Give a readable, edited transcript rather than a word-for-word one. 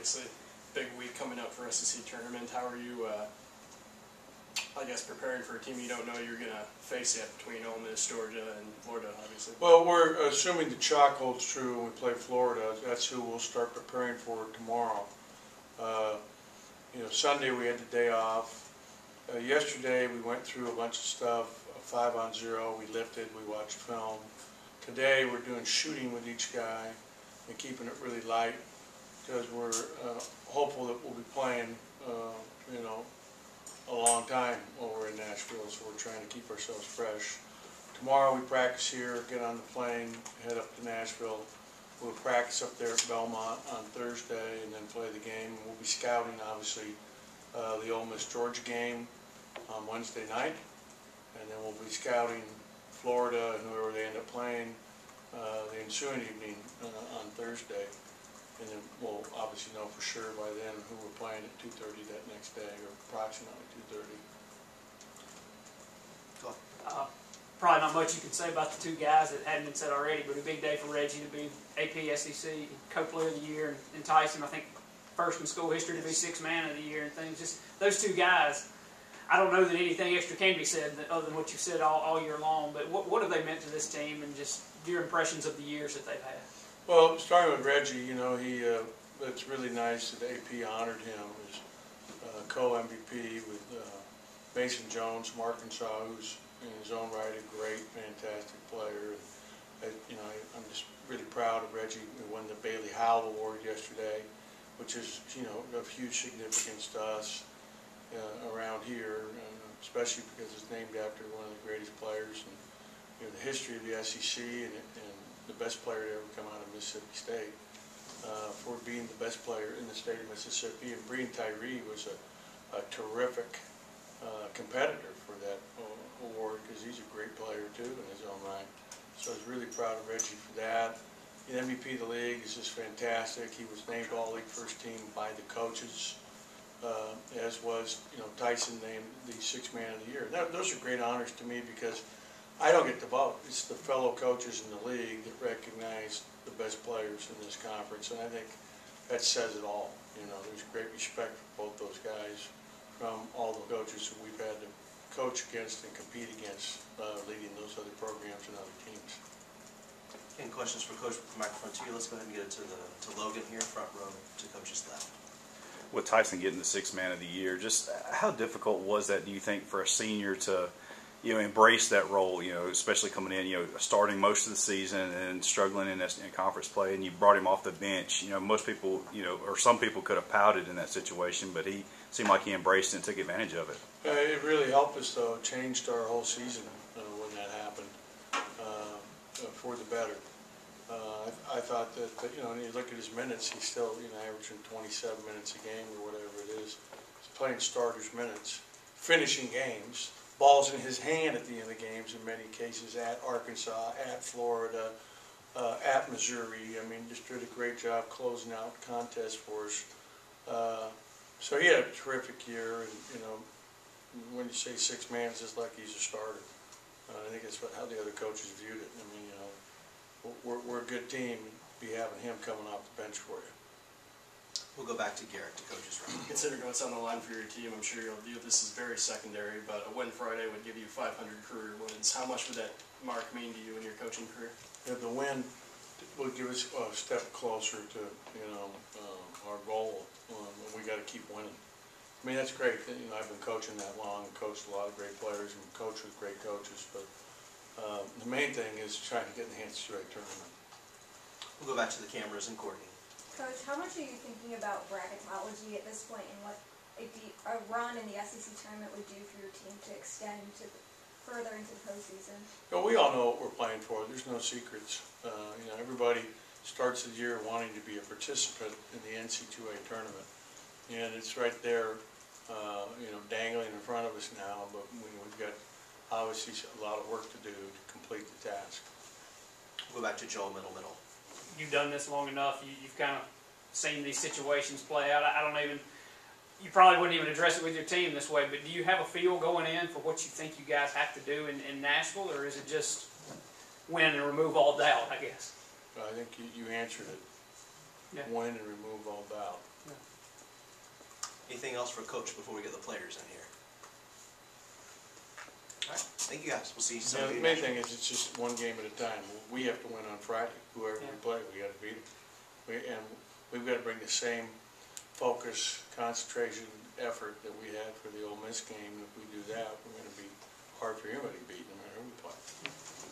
obviously, big week coming up for SEC tournament. How are you, I guess, preparing for a team you don't know you're going to face yet between Ole Miss, Georgia, and Florida, obviously? Well, we're assuming the chalk holds true when we play Florida. That's who we'll start preparing for tomorrow. Sunday we had the day off. Yesterday we went through a bunch of stuff, 5-on-0, we lifted, we watched film. Today we're doing shooting with each guy and keeping it really light because we're hopeful that we'll be playing, a long time while we're in Nashville, so we're trying to keep ourselves fresh. Tomorrow we practice here, get on the plane, head up to Nashville. We'll practice up there at Belmont on Thursday and then play the game. We'll be scouting, obviously, the Ole Miss Georgia game on Wednesday night, and then we'll be scouting Florida and whoever they end up playing the ensuing evening on Thursday, and then we'll obviously know for sure by then who we're playing at 2:30 that next day, or approximately 2:30. Probably not much you can say about the two guys that hadn't been said already, but a big day for Reggie to be AP SEC Co-Player of the Year, and Tyson, I think, first in school history to be Sixth Man of the Year and things. Just those two guys. I don't know that anything extra can be said other than what you've said all year long, but what have they meant to this team and just your impressions of the years that they've had? Well, starting with Reggie, it's really nice that AP honored him as co-MVP with Mason Jones from Arkansas, who's in his own right a great, fantastic player. I'm just really proud of Reggie. We won the Bailey Howell Award yesterday, which is, of huge significance to us around here, especially because it's named after one of the greatest players in the history of the SEC and the best player to ever come out of Mississippi State. For being the best player in the state of Mississippi, and Brean Tyree was a terrific competitor for that award because he's a great player too in his own right. So I was really proud of Reggie for that. The MVP of the league is just fantastic. He was named All-League First Team by the coaches, as was Tyson named the Sixth Man of the Year. Those are great honors to me because I don't get to vote. It's the fellow coaches in the league that recognize the best players in this conference, and I think that says it all. There's great respect for both those guys from all the coaches who we've had to coach against and compete against, leading those other programs and other teams. Any questions for Coach? With the microphone to you. Let's go ahead and get it to Logan here, front row to Coach's left. With Tyson getting the Sixth Man of the Year, just how difficult was that, do you think, for a senior to embrace that role, especially coming in, starting most of the season and struggling in conference play, and you brought him off the bench. Most people, or some people could have pouted in that situation, but he seemed like he embraced it and took advantage of it. It really helped us, though. It changed our whole season when that happened, for the better. I thought that, when you look at his minutes, he's still, averaging 27 minutes a game or whatever it is. He's playing starters minutes, finishing games. Balls in his hand at the end of games in many cases at Arkansas, at Florida, at Missouri. Just did a great job closing out contests for us. So he had a terrific year, and when you say Sixth Man, it's just like he's a starter. I think that's how the other coaches viewed it. We're a good team. Be having him coming off the bench for you. We'll go back to Garrett to Coach's round. Considering what's on the line for your team, I'm sure you'll view this as very secondary, but a win Friday would give you 500 career wins. How much would that mark mean to you in your coaching career? The win will give us a step closer to our goal. We got to keep winning. That's great. I've been coaching that long, and coached a lot of great players, and coached with great coaches. But the main thing is trying to get in the NCAA tournament. We'll go back to the cameras and Courtney. Coach, how much are you thinking about bracketology at this point and what a run in the SEC tournament would do for your team to extend to further into the postseason? Well, we all know what we're playing for. There's no secrets. Everybody starts the year wanting to be a participant in the NCAA tournament, and it's right there, dangling in front of us now. But we've got obviously a lot of work to do to complete the task. We'll go back to Joel, middle. You've done this long enough. You've kind of seen these situations play out. You probably wouldn't even address it with your team this way, but do you have a feel going in for what you think you guys have to do in Nashville, or is it just win and remove all doubt, I guess? I think you answered it. Yeah. Win and remove all doubt. Yeah. Anything else for Coach before we get the players in here? All right, thank you guys. We'll see some Yeah, of the you main next thing week. is it's just one game at a time. We have to win on Friday, whoever we Yeah. play, we gotta beat them. And we've gotta bring the same focus, concentration, effort that we had for the Ole Miss game. If we do that, we're gonna be hard for anybody to beat no matter who we play.